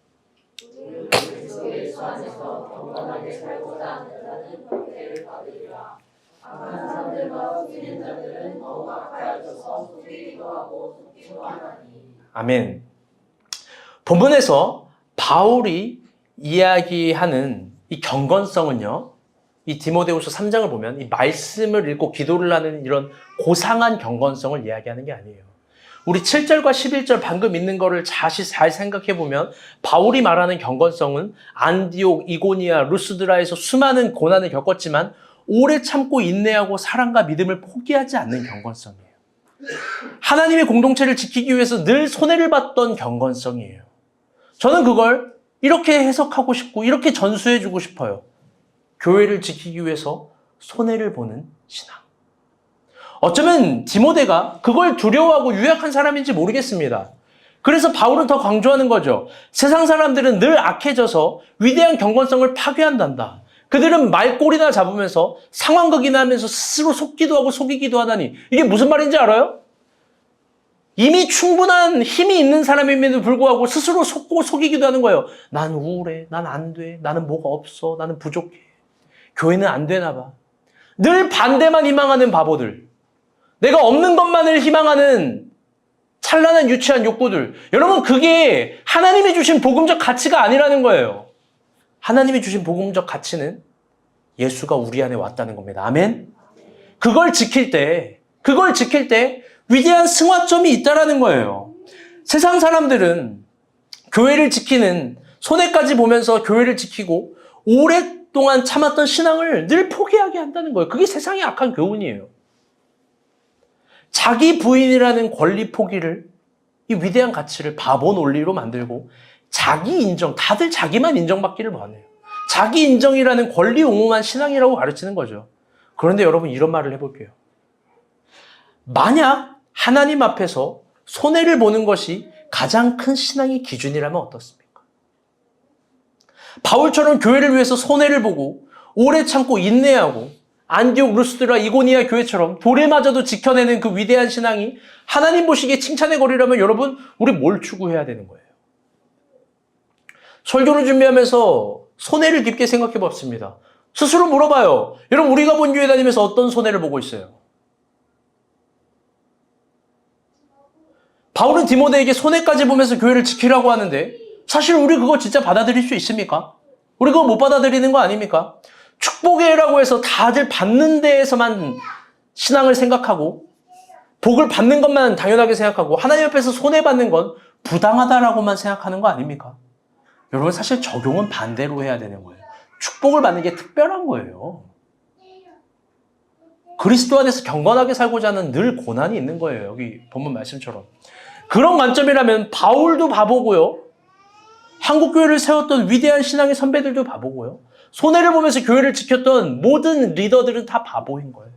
[SPEAKER 2] 예수 안에서 경건하게 살고자 하는 자는 박해를 받으리라. 악한 사람들과 속이는 자들은 더욱 악하여져서 속이기도 하고 속기도 하나니.
[SPEAKER 1] 아멘. 본문에서 바울이 이야기하는 이 경건성은요, 이 디모데후서 3장을 보면 이 말씀을 읽고 기도를 하는 이런 고상한 경건성을 이야기하는 게 아니에요. 우리 7절과 11절 방금 있는 거를 다시 잘 생각해 보면 바울이 말하는 경건성은 안디옥, 이고니아, 루스드라에서 수많은 고난을 겪었지만 오래 참고 인내하고 사랑과 믿음을 포기하지 않는 경건성이에요. 하나님의 공동체를 지키기 위해서 늘 손해를 봤던 경건성이에요. 저는 그걸 이렇게 해석하고 싶고 이렇게 전수해주고 싶어요. 교회를 지키기 위해서 손해를 보는 신앙. 어쩌면 디모데가 그걸 두려워하고 유약한 사람인지 모르겠습니다. 그래서 바울은 더 강조하는 거죠. 세상 사람들은 늘 악해져서 위대한 경건성을 파괴한단다. 그들은 말꼬리나 잡으면서 상황극이나 하면서 스스로 속기도 하고 속이기도 하다니. 이게 무슨 말인지 알아요? 이미 충분한 힘이 있는 사람임에도 불구하고 스스로 속고 속이기도 하는 거예요. 난 우울해. 난 안 돼. 나는 뭐가 없어. 나는 부족해. 교회는 안 되나 봐. 늘 반대만 희망하는 바보들. 내가 없는 것만을 희망하는 찬란한 유치한 욕구들. 여러분, 그게 하나님이 주신 복음적 가치가 아니라는 거예요. 하나님이 주신 복음적 가치는 예수가 우리 안에 왔다는 겁니다. 아멘? 그걸 지킬 때 위대한 승화점이 있다라는 거예요. 세상 사람들은 교회를 지키는 손해까지 보면서 교회를 지키고 오랫동안 참았던 신앙을 늘 포기하게 한다는 거예요. 그게 세상의 악한 교훈이에요. 자기 부인이라는 권리 포기를 이 위대한 가치를 바보 논리로 만들고 자기 인정, 다들 자기만 인정받기를 원해요. 자기 인정이라는 권리 옹호한 신앙이라고 가르치는 거죠. 그런데 여러분 이런 말을 해볼게요. 만약 하나님 앞에서 손해를 보는 것이 가장 큰 신앙의 기준이라면 어떻습니까? 바울처럼 교회를 위해서 손해를 보고 오래 참고 인내하고 안디옥, 루스드라, 이고니아 교회처럼 돌에마저도 지켜내는 그 위대한 신앙이 하나님 보시기에 칭찬의 거리라면 여러분 우리 뭘 추구해야 되는 거예요? 설교를 준비하면서 손해를 깊게 생각해 봤습니다. 스스로 물어봐요. 여러분 우리가 본 교회 다니면서 어떤 손해를 보고 있어요? 바울은 디모데에게 손해까지 보면서 교회를 지키라고 하는데 사실 우리 그거 진짜 받아들일 수 있습니까? 우리 그거 못 받아들이는 거 아닙니까? 축복회라고 해서 다들 받는 데에서만 신앙을 생각하고 복을 받는 것만 당연하게 생각하고 하나님 앞에서 손해받는 건 부당하다라고만 생각하는 거 아닙니까? 여러분 사실 적용은 반대로 해야 되는 거예요. 축복을 받는 게 특별한 거예요. 그리스도 안에서 경건하게 살고자 하는 늘 고난이 있는 거예요. 여기 본문 말씀처럼. 그런 관점이라면 바울도 바보고요. 한국교회를 세웠던 위대한 신앙의 선배들도 바보고요. 손해를 보면서 교회를 지켰던 모든 리더들은 다 바보인 거예요.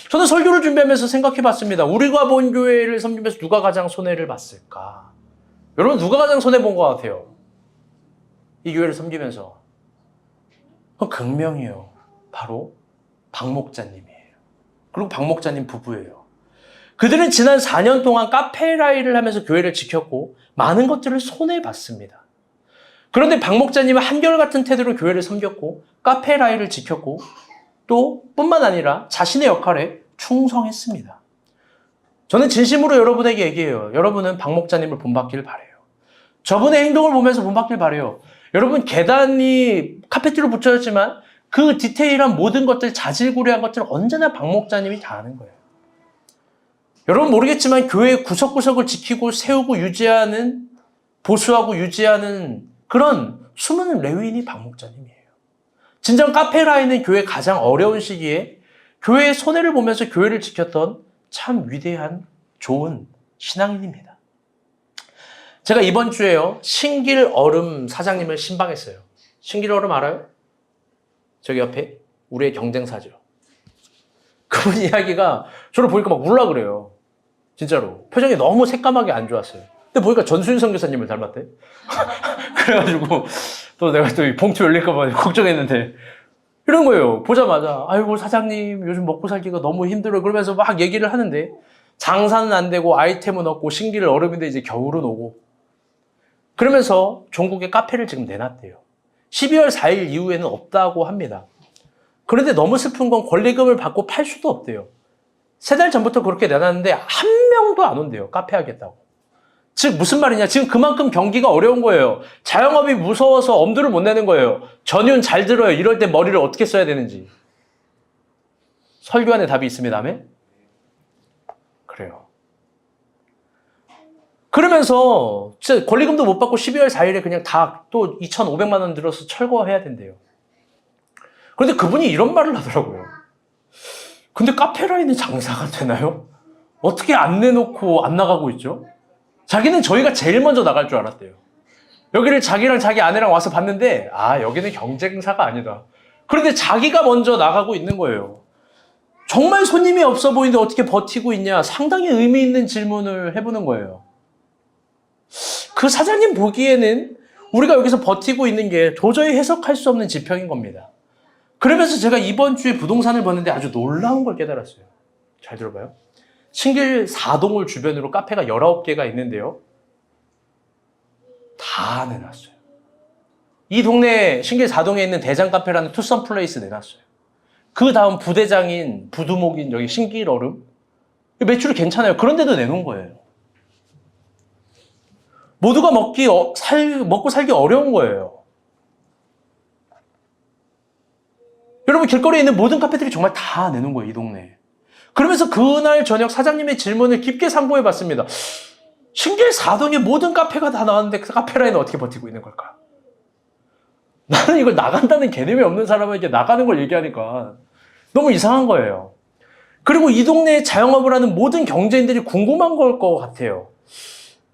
[SPEAKER 1] 저는 설교를 준비하면서 생각해 봤습니다. 우리가 본 교회를 섬기면서 누가 가장 손해를 봤을까? 여러분 누가 가장 손해본 것 같아요? 이 교회를 섬기면서. 극명해요. 바로 박 목자님이에요. 그리고 박 목자님 부부예요. 그들은 지난 4년 동안 카페라이를 하면서 교회를 지켰고 많은 것들을 손해봤습니다. 그런데 박 목자님은 한결같은 태도로 교회를 섬겼고 카페라이를 지켰고 또 뿐만 아니라 자신의 역할에 충성했습니다. 저는 진심으로 여러분에게 얘기해요. 여러분은 박 목자님을 본받길 바라요. 저분의 행동을 보면서 본받길 바라요. 여러분 계단이 카페트로 붙여졌지만 그 디테일한 모든 것들, 자질구레한 것들 언제나 박 목자님이 다 아는 거예요. 여러분 모르겠지만 교회 구석구석을 지키고 세우고 유지하는, 보수하고 유지하는 그런 숨은 레위인이 박 목자님이에요. 진정 카페라인은 교회 가장 어려운 시기에 교회의 손해를 보면서 교회를 지켰던 참 위대한 좋은 신앙인입니다. 제가 이번 주에요 신길 얼음 사장님을 신방했어요. 신길 얼음 알아요? 저기 옆에 우리의 경쟁사죠. 그분 이야기가 저를 보니까 막 울라 그래요. 진짜로 표정이 너무 새까맣게 안 좋았어요. 근데 보니까 전수인 선교사님을 닮았대. 그래가지고 또 내가 또 봉투 열릴까 봐 걱정했는데 이런 거예요. 보자마자 아이고 사장님 요즘 먹고 살기가 너무 힘들어요. 그러면서 막 얘기를 하는데 장사는 안 되고 아이템은 없고 신길 얼음인데 이제 겨울은 오고 그러면서 종국에 카페를 지금 내놨대요. 12월 4일 이후에는 없다고 합니다. 그런데 너무 슬픈 건 권리금을 받고 팔 수도 없대요. 3달 전부터 그렇게 내놨는데 한 명도 안 온대요. 카페 하겠다고. 즉 무슨 말이냐. 지금 그만큼 경기가 어려운 거예요. 자영업이 무서워서 엄두를 못 내는 거예요. 전윤 잘 들어요. 이럴 때 머리를 어떻게 써야 되는지. 설교 안에 답이 있습니다. 아멘? 그래요. 그러면서 진짜 권리금도 못 받고 12월 4일에 그냥 다 또 2,500만 원 들어서 철거해야 된대요. 그런데 그분이 이런 말을 하더라고요. 근데 카페라인은 장사가 되나요? 어떻게 안 내놓고 안 나가고 있죠? 자기는 저희가 제일 먼저 나갈 줄 알았대요. 여기를 자기랑 자기 아내랑 와서 봤는데 여기는 경쟁사가 아니다. 그런데 자기가 먼저 나가고 있는 거예요. 정말 손님이 없어 보이는데 어떻게 버티고 있냐? 상당히 의미 있는 질문을 해보는 거예요. 그 사장님 보기에는 우리가 여기서 버티고 있는 게 도저히 해석할 수 없는 지평인 겁니다. 그러면서 제가 이번 주에 부동산을 봤는데 아주 놀라운 걸 깨달았어요. 잘 들어봐요. 신길 4동을 주변으로 카페가 19개가 있는데요. 다 내놨어요. 이 동네 신길 4동에 있는 대장 카페라는 투썸 플레이스 내놨어요. 그 다음 부대장인 부두목인 여기 신길 얼음. 매출이 괜찮아요. 그런데도 내놓은 거예요. 모두가 먹고 살기 어려운 거예요. 여러분 길거리에 있는 모든 카페들이 정말 다 내놓은 거예요. 이 동네에. 그러면서 그날 저녁 사장님의 질문을 깊게 상고해 봤습니다. 신길 4동의 모든 카페가 다 나왔는데 그 카페 라인은 어떻게 버티고 있는 걸까? 나는 이걸 나간다는 개념이 없는 사람에게 나가는 걸 얘기하니까 너무 이상한 거예요. 그리고 이 동네에 자영업을 하는 모든 경제인들이 궁금한 걸 것 같아요.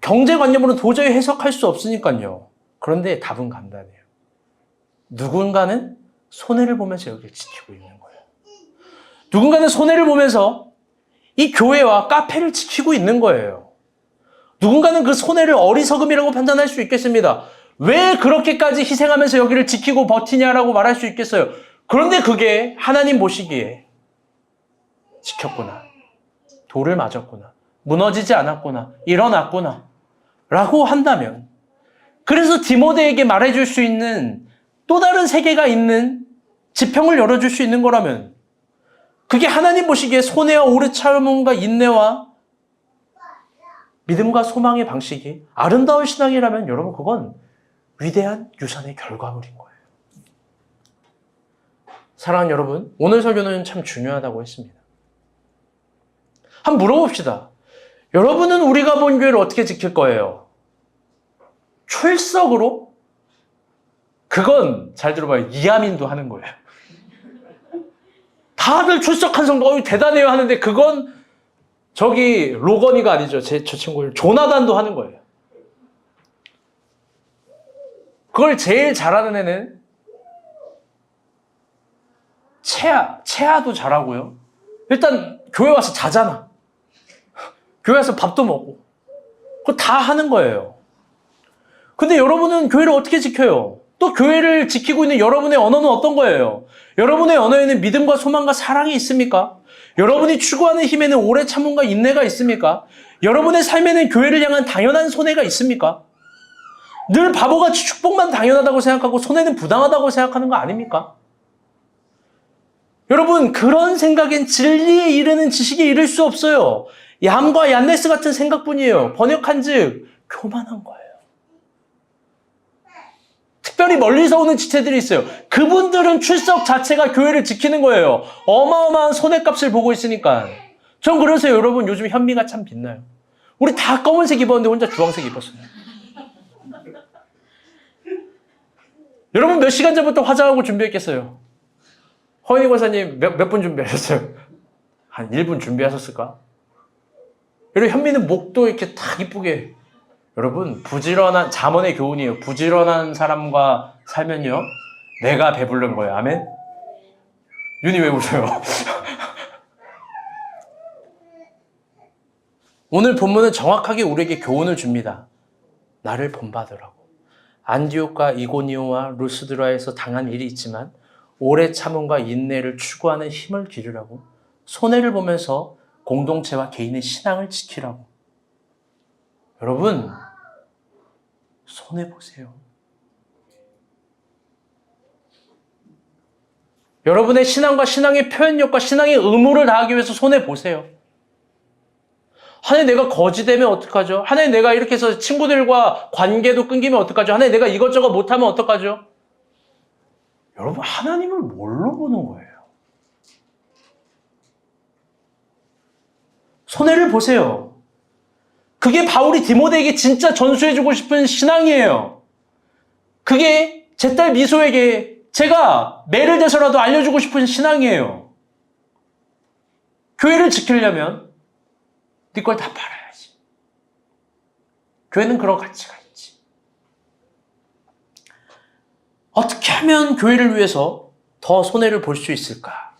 [SPEAKER 1] 경제관념으로는 도저히 해석할 수 없으니까요. 그런데 답은 간단해요. 누군가는 손해를 보면서 여기를 지키고 있는 거예요. 누군가는 손해를 보면서 이 교회와 카페를 지키고 있는 거예요. 누군가는 그 손해를 어리석음이라고 판단할 수 있겠습니다. 왜 그렇게까지 희생하면서 여기를 지키고 버티냐라고 말할 수 있겠어요. 그런데 그게 하나님 보시기에 지켰구나. 돌을 맞았구나. 무너지지 않았구나. 일어났구나. 라고 한다면, 그래서 디모데에게 말해줄 수 있는 또 다른 세계가 있는 지평을 열어줄 수 있는 거라면, 그게 하나님 보시기에 손해와 오래 참음과 인내와 믿음과 소망의 방식이 아름다운 신앙이라면 여러분 그건 위대한 유산의 결과물인 거예요. 사랑하는 여러분, 오늘 설교는 참 중요하다고 했습니다. 한번 물어봅시다. 여러분은 우리가 본 교회를 어떻게 지킬 거예요? 출석으로? 그건 잘 들어봐요. 이하민도 하는 거예요. 다들 출석한 성도 대단해요 하는데 그건 저기 로건이가 아니죠. 저 친구 조나단도 하는 거예요. 그걸 제일 잘하는 애는 채아도 잘하고요. 일단 교회 와서 자잖아. 교회 와서 밥도 먹고. 그거 다 하는 거예요. 근데 여러분은 교회를 어떻게 지켜요? 또 교회를 지키고 있는 여러분의 언어는 어떤 거예요? 여러분의 언어에는 믿음과 소망과 사랑이 있습니까? 여러분이 추구하는 힘에는 오래 참음과 인내가 있습니까? 여러분의 삶에는 교회를 향한 당연한 손해가 있습니까? 늘 바보같이 축복만 당연하다고 생각하고 손해는 부당하다고 생각하는 거 아닙니까? 여러분, 그런 생각엔 진리에 이르는 지식에 이를 수 없어요. 얌과 얀네스 같은 생각뿐이에요. 번역한 즉 교만한 거예요. 특별히 멀리서 오는 지체들이 있어요. 그분들은 출석 자체가 교회를 지키는 거예요. 어마어마한 손해값을 보고 있으니까. 전 그러세요. 여러분, 요즘 현미가 참 빛나요. 우리 다 검은색 입었는데 혼자 주황색 입었어요. 여러분 몇 시간 전부터 화장하고 준비했겠어요? 허인희 권사님 몇 분 준비하셨어요? 한 1분 준비하셨을까? 여러분 현미는 목도 이렇게 딱 이쁘게. 여러분 부지런한 잠언의 교훈이에요. 부지런한 사람과 살면요 내가 배부른 거예요. 아멘? 윤희 왜 웃어요? 오늘 본문은 정확하게 우리에게 교훈을 줍니다. 나를 본받으라고. 안디옥과 이고니오와 루스드라에서 당한 일이 있지만 오래 참음과 인내를 추구하는 힘을 기르라고. 손해를 보면서 공동체와 개인의 신앙을 지키라고. 여러분 손해보세요. 여러분의 신앙과 신앙의 표현력과 신앙의 의무를 다하기 위해서 손해보세요. 하나님 내가 거지되면 어떡하죠? 하나님 내가 이렇게 해서 친구들과 관계도 끊기면 어떡하죠? 하나님 내가 이것저것 못하면 어떡하죠? 여러분 하나님을 뭘로 보는 거예요? 손해를 보세요. 그게 바울이 디모데에게 진짜 전수해주고 싶은 신앙이에요. 그게 제 딸 미소에게 제가 매를 대서라도 알려주고 싶은 신앙이에요. 교회를 지키려면 네 걸 다 팔아야지. 교회는 그런 가치가 있지. 어떻게 하면 교회를 위해서 더 손해를 볼 수 있을까?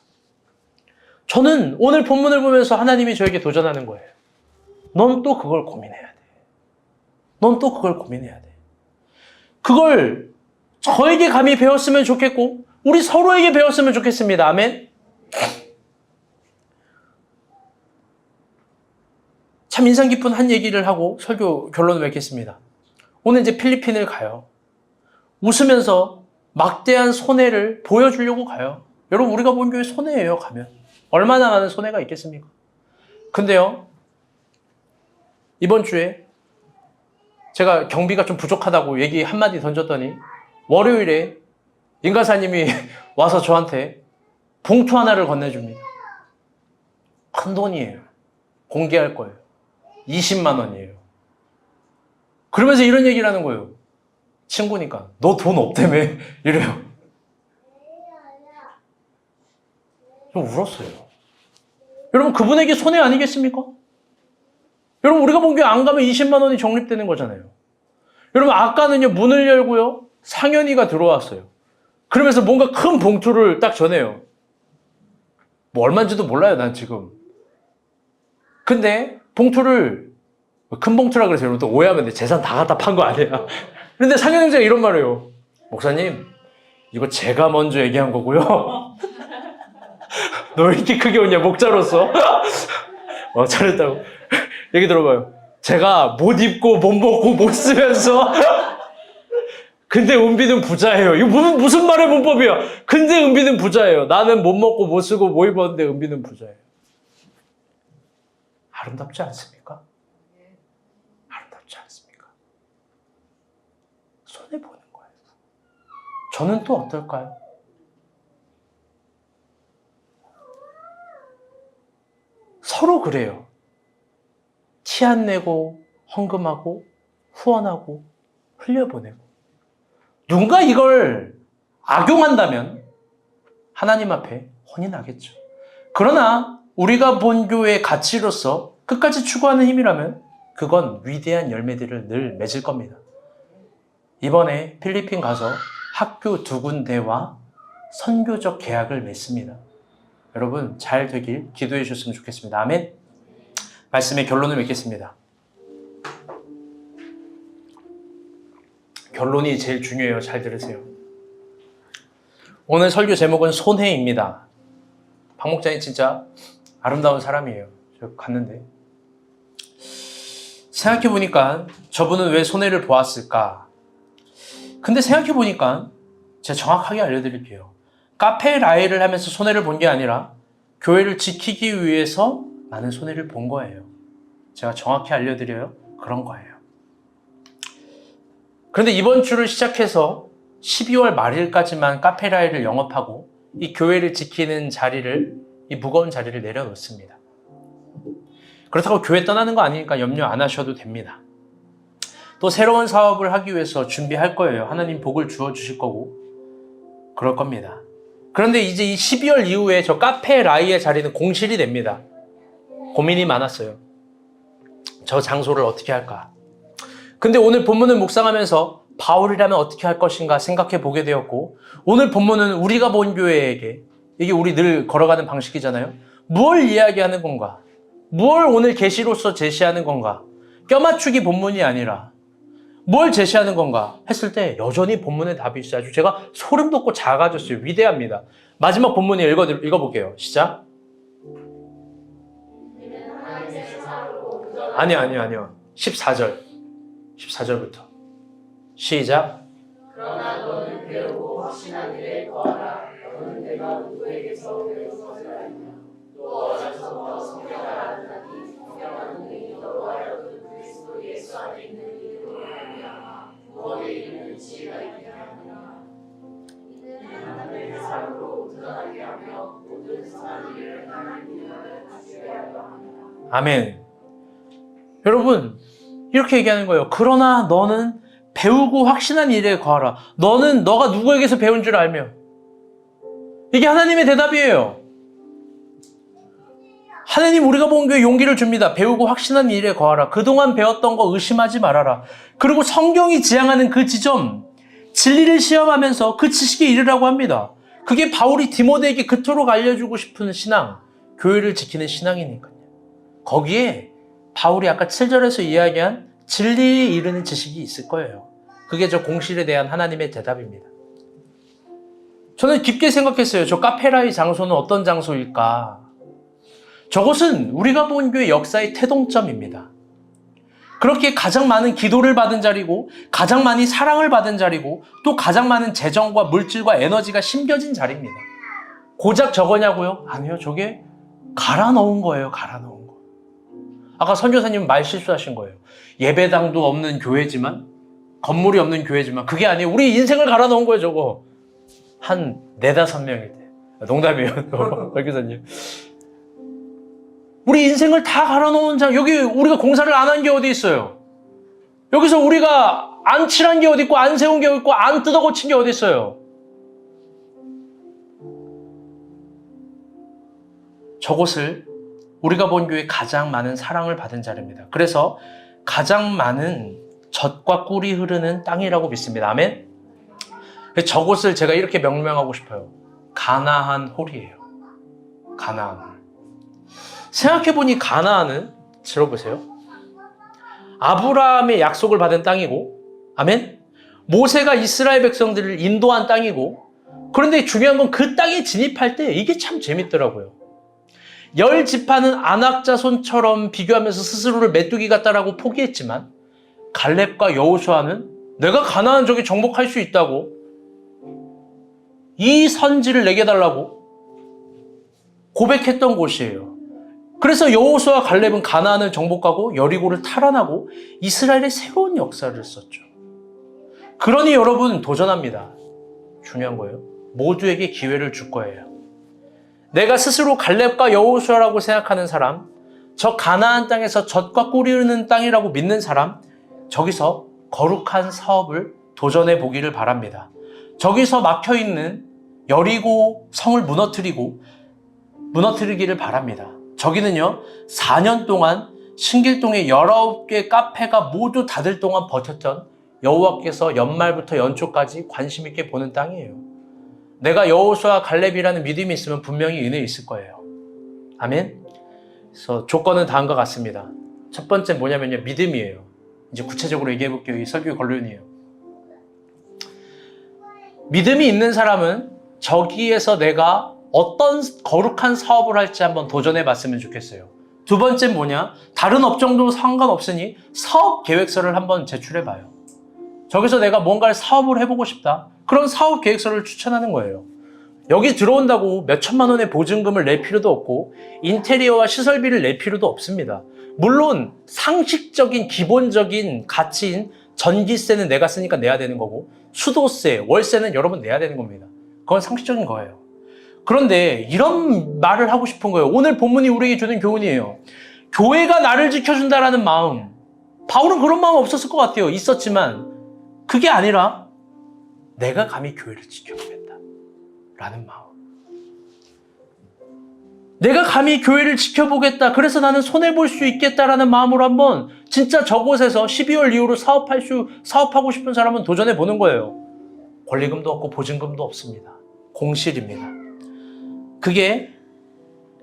[SPEAKER 1] 저는 오늘 본문을 보면서 하나님이 저에게 도전하는 거예요. 넌 또 그걸 고민해야 돼. 넌 또 그걸 고민해야 돼. 그걸 저에게 감히 배웠으면 좋겠고 우리 서로에게 배웠으면 좋겠습니다. 아멘. 참 인상 깊은 한 얘기를 하고 설교 결론을 맺겠습니다. 오늘 이제 필리핀을 가요. 웃으면서 막대한 손해를 보여주려고 가요. 여러분 우리가 본 교회 손해예요. 가면 얼마나 많은 손해가 있겠습니까? 근데요 이번 주에 제가 경비가 좀 부족하다고 얘기 한마디 던졌더니 월요일에 인가사님이 와서 저한테 봉투 하나를 건네줍니다. 큰 돈이에요. 공개할 거예요. 20만 원이에요. 그러면서 이런 얘기를 하는 거예요. 친구니까 너 돈 없다며 이래요. 좀 울었어요. 여러분 그분에게 손해 아니겠습니까? 여러분 우리가 본 교회 안 가면 20만 원이 적립되는 거잖아요. 여러분 아까는요 문을 열고요 상현이가 들어왔어요. 그러면서 뭔가 큰 봉투를 딱 전해요. 뭐 얼마인지도 몰라요 난 지금. 근데 봉투를 큰 봉투라 그래서 여러분 또 오해하면 돼. 재산 다 갖다 판 거 아니야. 그런데 상현 형제가 이런 말을 해요. 목사님 이거 제가 먼저 얘기한 거고요. 너 왜 이렇게 크게 웃냐 목자로서. 잘했다고. 얘기 들어봐요. 제가 못 입고 못 먹고 못 쓰면서 근데 은비는 부자예요. 이거 무슨 말의 문법이야. 근데 은비는 부자예요. 나는 못 먹고 못 쓰고 못 입었는데 은비는 부자예요. 아름답지 않습니까? 아름답지 않습니까? 손해보는 거예요. 저는 또 어떨까요? 서로 그래요. 티 안 내고 헌금하고 후원하고 흘려보내고 누군가 이걸 악용한다면 하나님 앞에 혼이 나겠죠. 그러나 우리가 본 교회의 가치로서 끝까지 추구하는 힘이라면 그건 위대한 열매들을 늘 맺을 겁니다. 이번에 필리핀 가서 학교 2군데와 선교적 계약을 맺습니다. 여러분 잘 되길 기도해 주셨으면 좋겠습니다. 아멘. 말씀의 결론을 맺겠습니다. 결론이 제일 중요해요. 잘 들으세요. 오늘 설교 제목은 손해입니다. 박 목장이 진짜 아름다운 사람이에요. 저 갔는데 생각해보니까 저분은 왜 손해를 보았을까? 근데 생각해보니까 제가 정확하게 알려드릴게요. 카페 라이를 하면서 손해를 본 게 아니라 교회를 지키기 위해서 많은 손해를 본 거예요. 제가 정확히 알려드려요. 그런 거예요. 그런데 이번 주를 시작해서 12월 말일까지만 카페 라이를 영업하고 이 교회를 지키는 자리를, 이 무거운 자리를 내려놓습니다. 그렇다고 교회 떠나는 거 아니니까 염려 안 하셔도 됩니다. 또 새로운 사업을 하기 위해서 준비할 거예요. 하나님 복을 주어주실 거고 그럴 겁니다. 그런데 이제 이 12월 이후에 저 카페 라이의 자리는 공실이 됩니다. 고민이 많았어요. 저 장소를 어떻게 할까? 근데 오늘 본문을 묵상하면서 바울이라면 어떻게 할 것인가 생각해 보게 되었고 오늘 본문은 우리가 본 교회에게 이게 우리 늘 걸어가는 방식이잖아요. 뭘 이야기하는 건가? 뭘 오늘 계시로서 제시하는 건가? 껴맞추기 본문이 아니라 뭘 제시하는 건가 했을 때 여전히 본문의 답이 있어요. 아주 제가 소름 돋고 작아졌어요. 위대합니다. 마지막 본문을 읽어볼게요. 시작. 아니요. 14절부터. 시작.
[SPEAKER 2] 그러나 너는 배우고 확신한 일에 거하라. 너는 내가 누구에게서 배운 것을 알며 또 어디서부터 성경을 알았나니 성경은 능히 너로 하여금 그리스도 예수 안에 있는 이름으로 말미암아 구원에 이르는 지혜가 있게 하느니라. 이는 하나님의 사랑으로 드러나게 하며 모든 선한 일을 하나님 이름을 갖추게 하려 함이라.
[SPEAKER 1] 아멘. 여러분 이렇게 얘기하는 거예요. 그러나 너는 배우고 확신한 일에 거하라. 너는 너가 누구에게서 배운 줄 알며. 이게 하나님의 대답이에요. 하나님 우리가 본 교회 용기를 줍니다. 배우고 확신한 일에 거하라. 그동안 배웠던 거 의심하지 말아라. 그리고 성경이 지향하는 그 지점, 진리를 시험하면서 그 지식에 이르라고 합니다. 그게 바울이 디모데에게 그토록 알려주고 싶은 신앙, 교회를 지키는 신앙이니까요. 거기에 바울이 아까 7절에서 이야기한 진리에 이르는 지식이 있을 거예요. 그게 저 공실에 대한 하나님의 대답입니다. 저는 깊게 생각했어요. 저 카페라의 장소는 어떤 장소일까? 저것은 우리가 본 교회 역사의 태동점입니다. 그렇게 가장 많은 기도를 받은 자리고, 가장 많이 사랑을 받은 자리고, 또 가장 많은 재정과 물질과 에너지가 심겨진 자리입니다. 고작 저거냐고요? 아니요. 저게 갈아 넣은 거예요. 갈아 넣은 거. 아까 선교사님 말 실수하신 거예요. 예배당도 없는 교회지만, 건물이 없는 교회지만, 그게 아니에요. 우리 인생을 갈아 넣은 거예요. 저거. 한 4-5명일 때. 농담이에요. 선교사님. 우리 인생을 다 갈아놓은 장, 여기 우리가 공사를 안 한 게 어디 있어요? 여기서 우리가 안 칠한 게 어디 있고, 안 세운 게 어디 있고, 안 뜯어 고친 게 어디 있어요? 저곳을 우리가 본 교회 가장 많은 사랑을 받은 자리입니다. 그래서 가장 많은 젖과 꿀이 흐르는 땅이라고 믿습니다. 아멘? 저곳을 제가 이렇게 명명하고 싶어요. 가나안 홀이에요. 가나안 홀. 생각해보니 가나안은, 들어보세요. 아브라함의 약속을 받은 땅이고, 아멘? 모세가 이스라엘 백성들을 인도한 땅이고, 그런데 중요한 건 그 땅에 진입할 때 이게 참 재밌더라고요. 10지파는 안악자손처럼 비교하면서 스스로를 메뚜기 같다라고 포기했지만, 갈렙과 여호수아는 내가 가나안 저기 정복할 수 있다고, 이 선지를 내게 달라고 고백했던 곳이에요. 그래서 여호수아와 갈렙은 가나안을 정복하고 여리고를 탈환하고 이스라엘의 새로운 역사를 썼죠. 그러니 여러분 도전합니다. 중요한 거예요. 모두에게 기회를 줄 거예요. 내가 스스로 갈렙과 여호수아라고 생각하는 사람, 저 가나안 땅에서 젖과 꿀이 흐르는 땅이라고 믿는 사람, 저기서 거룩한 사업을 도전해 보기를 바랍니다. 저기서 막혀있는 여리고 성을 무너뜨리기를 바랍니다. 저기는요, 4년 동안 신길동의 19개 카페가 모두 닫을 동안 버텼던 여호와께서 연말부터 연초까지 관심 있게 보는 땅이에요. 내가 여호수아 갈렙이라는 믿음이 있으면 분명히 은혜 있을 거예요. 아멘? 그래서 조건은 다음과 같습니다. 첫 번째 뭐냐면요, 믿음이에요. 이제 구체적으로 얘기해 볼게요. 이 설교의 결론이에요. 믿음이 있는 사람은 저기에서 내가 어떤 거룩한 사업을 할지 한번 도전해 봤으면 좋겠어요. 두 번째는 뭐냐? 다른 업종도 상관없으니 사업 계획서를 한번 제출해 봐요. 저기서 내가 뭔가를 사업을 해보고 싶다. 그런 사업 계획서를 추천하는 거예요. 여기 들어온다고 몇 천만 원의 보증금을 낼 필요도 없고 인테리어와 시설비를 낼 필요도 없습니다. 물론 상식적인 기본적인 가치인 전기세는 내가 쓰니까 내야 되는 거고 수도세, 월세는 여러분 내야 되는 겁니다. 그건 상식적인 거예요. 그런데 이런 말을 하고 싶은 거예요. 오늘 본문이 우리에게 주는 교훈이에요. 교회가 나를 지켜준다라는 마음. 바울은 그런 마음 없었을 것 같아요. 있었지만 그게 아니라 내가 감히 교회를 지켜보겠다라는 마음. 내가 감히 교회를 지켜보겠다. 그래서 나는 손해볼 수 있겠다라는 마음으로 한번 진짜 저곳에서 12월 이후로 사업하고 싶은 사람은 도전해 보는 거예요. 권리금도 없고 보증금도 없습니다. 공실입니다. 그게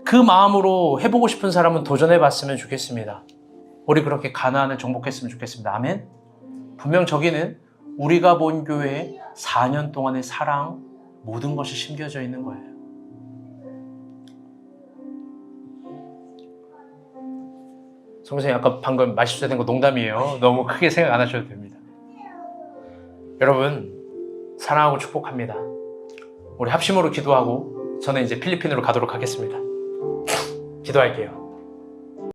[SPEAKER 1] 그 마음으로 해보고 싶은 사람은 도전해 봤으면 좋겠습니다. 우리 그렇게 가나안을 정복했으면 좋겠습니다. 아멘? 분명 저기는 우리가 본 교회의 4년 동안의 사랑, 모든 것이 심겨져 있는 거예요. 성선생님 아까 방금 말실수된 거 농담이에요. 너무 크게 생각 안 하셔도 됩니다. 여러분 사랑하고 축복합니다. 우리 합심으로 기도하고 저는 이제 필리핀으로 가도록 하겠습니다. 기도할게요.